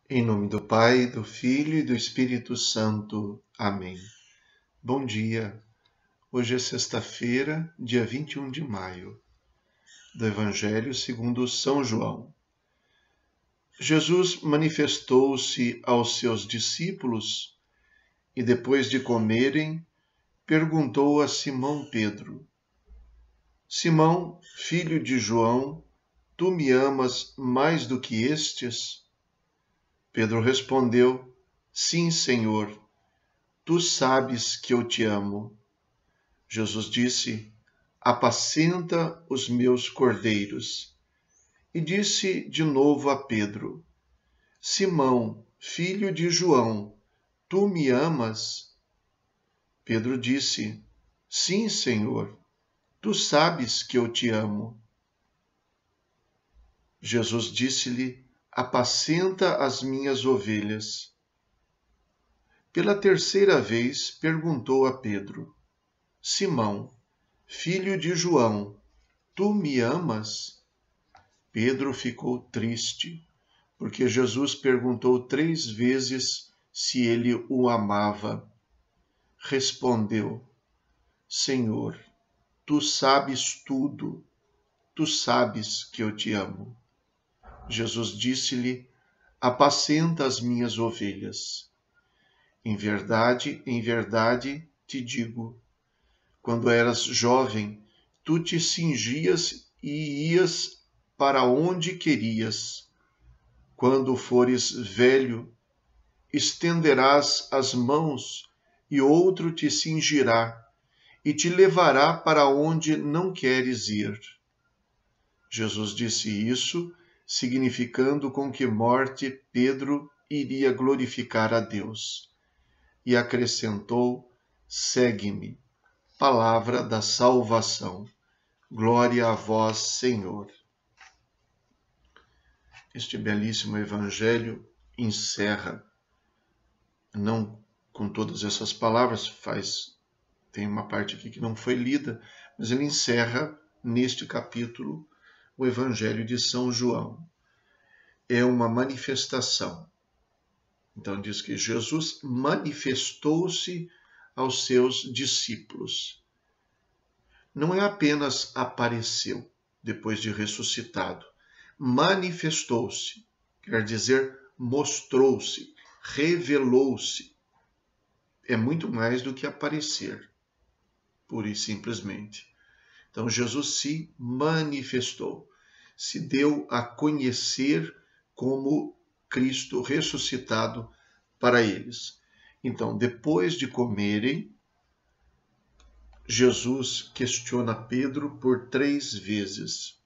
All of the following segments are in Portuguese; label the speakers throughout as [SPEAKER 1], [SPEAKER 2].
[SPEAKER 1] Em nome do Pai, do Filho e do Espírito Santo. Amém. Bom dia. Hoje é sexta-feira, dia 21 de maio, do Evangelho segundo São João. Jesus manifestou-se aos seus discípulos e, depois de comerem, perguntou a Simão Pedro: Simão, filho de João, tu me amas mais do que estes? Pedro respondeu: Sim, Senhor, tu sabes que eu te amo. Jesus disse: Apacenta os meus cordeiros. E disse de novo a Pedro: Simão, filho de João, tu me amas? Pedro disse: Sim, Senhor, tu sabes que eu te amo. Jesus disse-lhe: Apacenta as minhas ovelhas. Pela terceira vez perguntou a Pedro: Simão, filho de João, tu me amas? Pedro ficou triste, porque Jesus perguntou 3 vezes se ele o amava. Respondeu: Senhor, tu sabes tudo, tu sabes que eu te amo. Jesus disse-lhe: Apacenta as minhas ovelhas. Em verdade, te digo, quando eras jovem, tu te cingias e ias para onde querias. Quando fores velho, estenderás as mãos e outro te cingirá e te levará para onde não queres ir. Jesus disse isso, significando com que morte Pedro iria glorificar a Deus. E acrescentou: Segue-me. Palavra da salvação. Glória a vós, Senhor. Este belíssimo evangelho encerra, não com todas essas palavras, tem uma parte aqui que não foi lida, mas ele encerra neste capítulo o evangelho de São João. É uma manifestação. Então diz que Jesus manifestou-se aos seus discípulos. Não é apenas apareceu depois de ressuscitado. Manifestou-se, quer dizer, mostrou-se, revelou-se. É muito mais do que aparecer, pura e simplesmente. Então, Jesus se manifestou, se deu a conhecer como Cristo ressuscitado para eles. Então, depois de comerem, Jesus questiona Pedro por 3 vezes.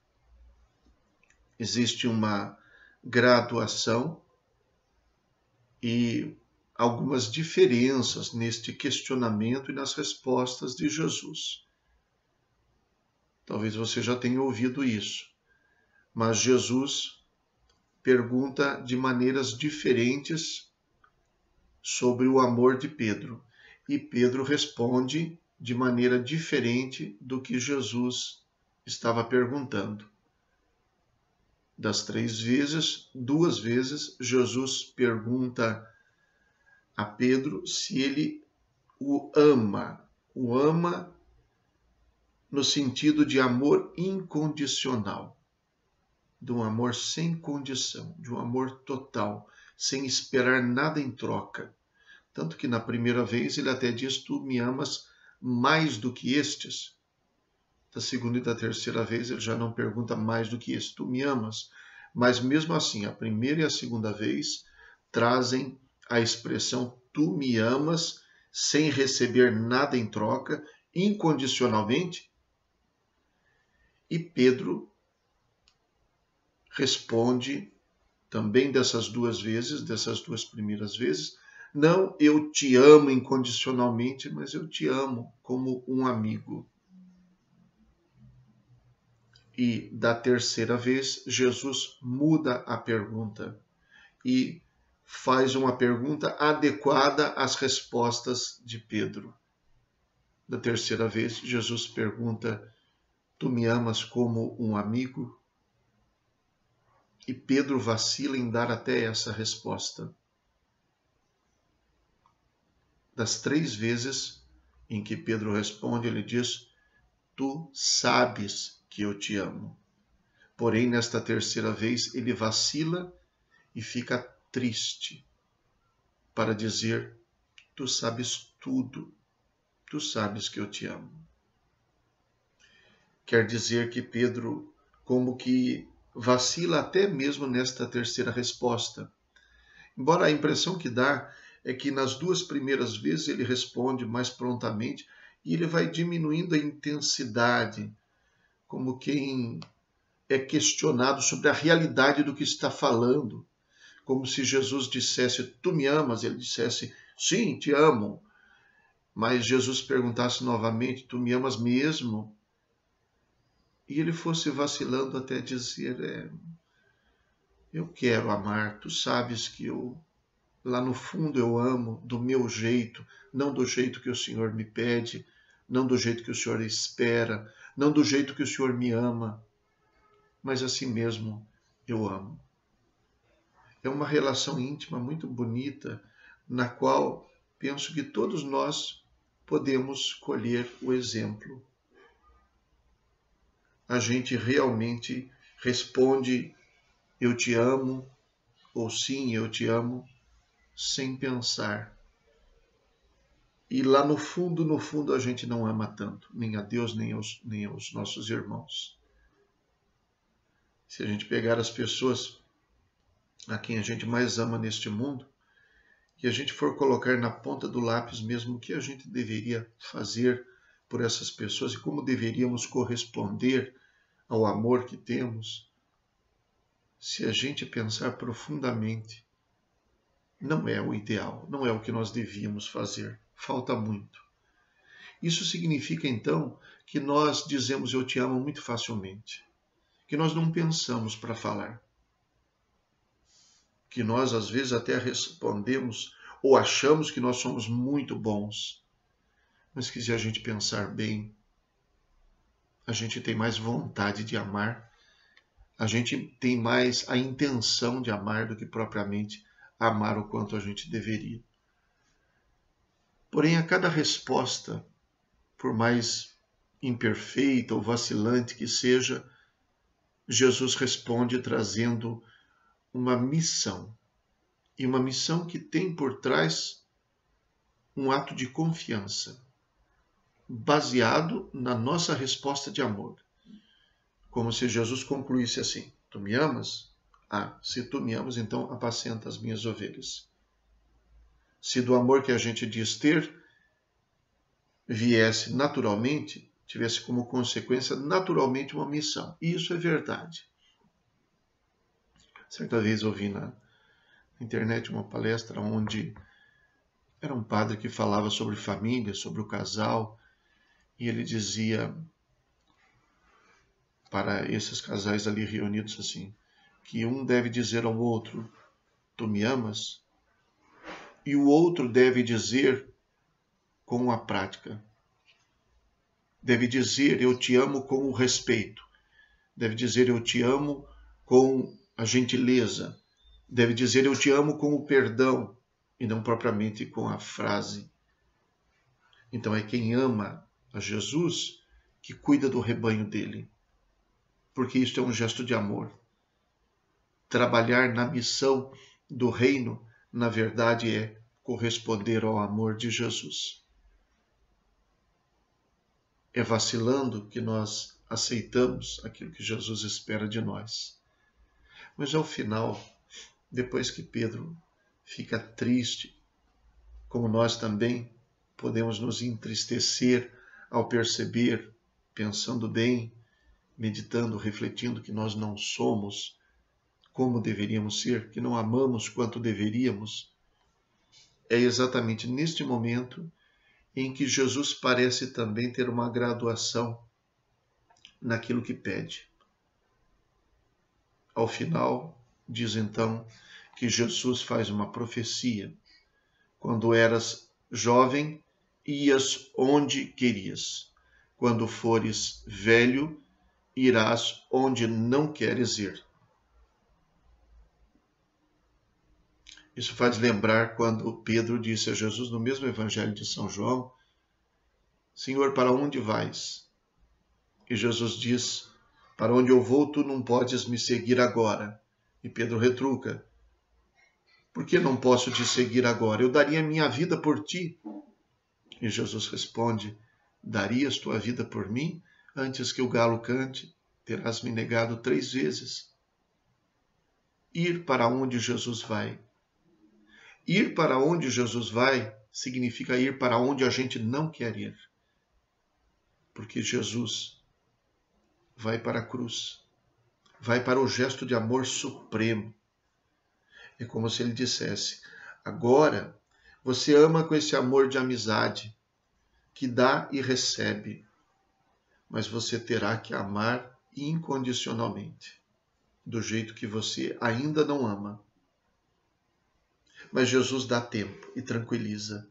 [SPEAKER 1] Existe uma graduação e algumas diferenças neste questionamento e nas respostas de Jesus. Talvez você já tenha ouvido isso, mas Jesus pergunta de maneiras diferentes sobre o amor de Pedro, e Pedro responde de maneira diferente do que Jesus estava perguntando. Das 3 vezes, 2 vezes, Jesus pergunta a Pedro se ele o ama no sentido de amor incondicional, de um amor sem condição, de um amor total, sem esperar nada em troca. Tanto que na primeira vez ele até diz: Tu me amas mais do que estes. Da segunda e da terceira vez ele já não pergunta mais do que isso: Tu me amas? Mas mesmo assim, a primeira e a segunda vez trazem a expressão tu me amas, sem receber nada em troca, incondicionalmente. E Pedro responde também dessas 2 vezes, dessas 2 primeiras vezes: não, eu te amo incondicionalmente, mas eu te amo como um amigo. E da terceira vez, Jesus muda a pergunta e faz uma pergunta adequada às respostas de Pedro. Da terceira vez, Jesus pergunta: Tu me amas como um amigo? e Pedro vacila em dar até essa resposta. Das 3 vezes em que Pedro responde, ele diz: tu sabes que eu te amo. Porém, nesta terceira vez, ele vacila e fica triste para dizer: tu sabes tudo, tu sabes que eu te amo. Quer dizer que Pedro, como que vacila até mesmo nesta terceira resposta. Embora a impressão que dá é que nas 2 primeiras vezes ele responde mais prontamente e ele vai diminuindo a intensidade, como quem é questionado sobre a realidade do que está falando. Como se Jesus dissesse: tu me amas? Ele dissesse: sim, te amo. Mas Jesus perguntasse novamente: tu me amas mesmo? E ele fosse vacilando até dizer: eu quero amar, tu sabes que lá no fundo eu amo do meu jeito, não do jeito que o Senhor me pede, não do jeito que o Senhor espera, não do jeito que o Senhor me ama, mas assim mesmo eu amo. É uma relação íntima muito bonita, na qual penso que todos nós podemos colher o exemplo. A gente realmente responde: eu te amo, ou sim, eu te amo, sem pensar. E lá no fundo, a gente não ama tanto, nem a Deus, nem aos nossos irmãos. Se a gente pegar as pessoas a quem a gente mais ama neste mundo, e a gente for colocar na ponta do lápis mesmo o que a gente deveria fazer por essas pessoas e como deveríamos corresponder ao amor que temos, se a gente pensar profundamente, não é o ideal, não é o que nós devíamos fazer, falta muito. Isso significa, então, que nós dizemos eu te amo muito facilmente, que nós não pensamos para falar, que nós às vezes até respondemos ou achamos que nós somos muito bons, mas que se a gente pensar bem, a gente tem mais vontade de amar, a gente tem mais a intenção de amar do que propriamente amar o quanto a gente deveria. Porém, a cada resposta, por mais imperfeita ou vacilante que seja, Jesus responde trazendo uma missão. E uma missão que tem por trás um ato de confiança, baseado na nossa resposta de amor. Como se Jesus concluísse assim: tu me amas? Ah, se tu me amas, então apacenta as minhas ovelhas. Se do amor que a gente diz ter viesse naturalmente, tivesse como consequência naturalmente uma missão. E isso é verdade. Certa vez ouvi na internet uma palestra onde era um padre que falava sobre família, sobre o casal, e ele dizia para esses casais ali reunidos assim, que um deve dizer ao outro: tu me amas? E o outro deve dizer com a prática. Deve dizer eu te amo com o respeito. Deve dizer eu te amo com a gentileza. Deve dizer eu te amo com o perdão e não propriamente com a frase. Então é quem ama a Jesus que cuida do rebanho dele. Porque isto é um gesto de amor. Trabalhar na missão do reino, na verdade, é corresponder ao amor de Jesus. É vacilando que nós aceitamos aquilo que Jesus espera de nós. Mas ao final, depois que Pedro fica triste, como nós também podemos nos entristecer ao perceber, pensando bem, meditando, refletindo que nós não somos como deveríamos ser, que não amamos quanto deveríamos, é exatamente neste momento em que Jesus parece também ter uma graduação naquilo que pede. Ao final, diz então que Jesus faz uma profecia. Quando eras jovem, ias onde querias. Quando fores velho, irás onde não queres ir. Isso faz lembrar quando Pedro disse a Jesus no mesmo Evangelho de São João: Senhor, para onde vais? E Jesus diz: para onde eu vou, tu não podes me seguir agora. E Pedro retruca: por que não posso te seguir agora? Eu daria minha vida por ti. E Jesus responde: darias tua vida por mim? Antes que o galo cante, terás me negado 3 vezes. Ir para onde Jesus vai. Ir para onde Jesus vai significa ir para onde a gente não quer ir. Porque Jesus vai para a cruz, vai para o gesto de amor supremo. É como se ele dissesse: agora você ama com esse amor de amizade, que dá e recebe, mas você terá que amar incondicionalmente, do jeito que você ainda não ama. Mas Jesus dá tempo e tranquiliza.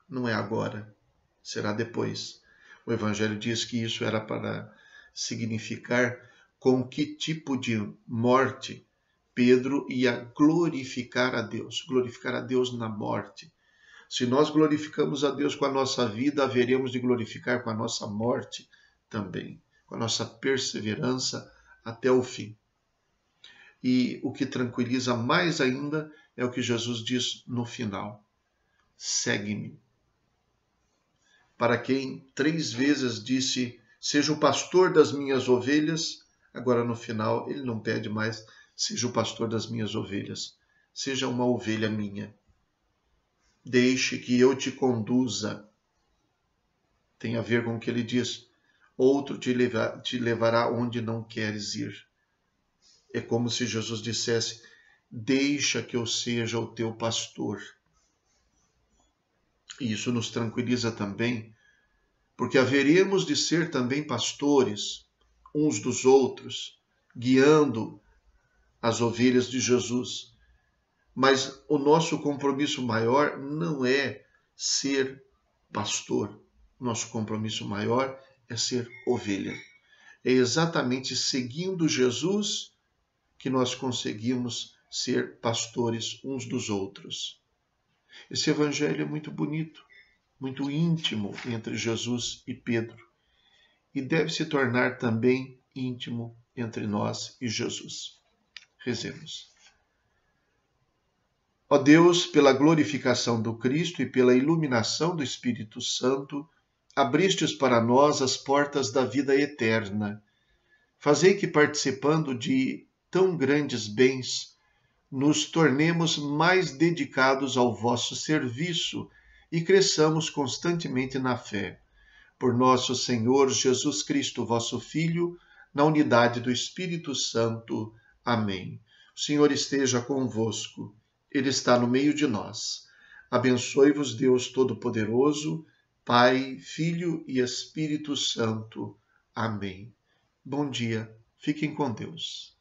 [SPEAKER 1] Não é agora, será depois. O Evangelho diz que isso era para significar com que tipo de morte Pedro ia glorificar a Deus na morte. Se nós glorificamos a Deus com a nossa vida, haveremos de glorificar com a nossa morte também, com a nossa perseverança até o fim. E o que tranquiliza mais ainda é o que Jesus diz no final: segue-me. Para quem 3 vezes disse: seja o pastor das minhas ovelhas, agora no final ele não pede mais: seja o pastor das minhas ovelhas, seja uma ovelha minha. Deixe que eu te conduza. Tem a ver com o que ele diz: outro te levará onde não queres ir. É como se Jesus dissesse: deixa que eu seja o teu pastor. E isso nos tranquiliza também, porque haveremos de ser também pastores uns dos outros, guiando as ovelhas de Jesus. Mas o nosso compromisso maior não é ser pastor. Nosso compromisso maior é ser ovelha. É exatamente seguindo Jesus que nós conseguimos ser pastores uns dos outros. Esse evangelho é muito bonito, muito íntimo entre Jesus e Pedro, e deve se tornar também íntimo entre nós e Jesus. Rezemos. Ó Deus, pela glorificação do Cristo e pela iluminação do Espírito Santo, abristes para nós as portas da vida eterna. Fazei que, participando de tão grandes bens, nos tornemos mais dedicados ao vosso serviço e cresçamos constantemente na fé. Por nosso Senhor Jesus Cristo, vosso Filho, na unidade do Espírito Santo. Amém. O Senhor esteja convosco. Ele está no meio de nós. Abençoe-vos Deus Todo-Poderoso, Pai, Filho e Espírito Santo. Amém. Bom dia. Fiquem com Deus.